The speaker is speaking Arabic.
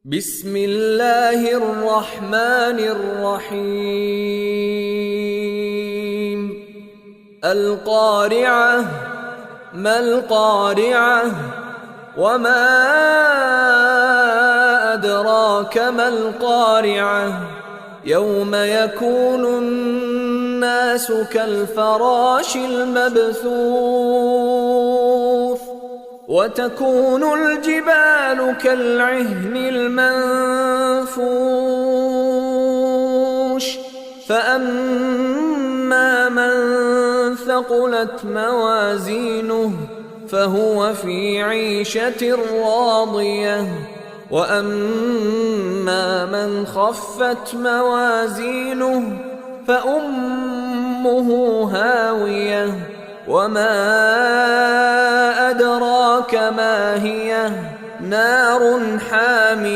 بسم الله الرحمن الرحيم القارعة ما القارعة وما أدراك ما القارعة يوم يكون الناس كالفراش المبثوث وتكون الجبال كالعهن المنفوش فأما من ثقلت موازينه فهو في عيشة راضية وأما من خفت موازينه فأمه هاوية وما أدراك ما هي نار حامية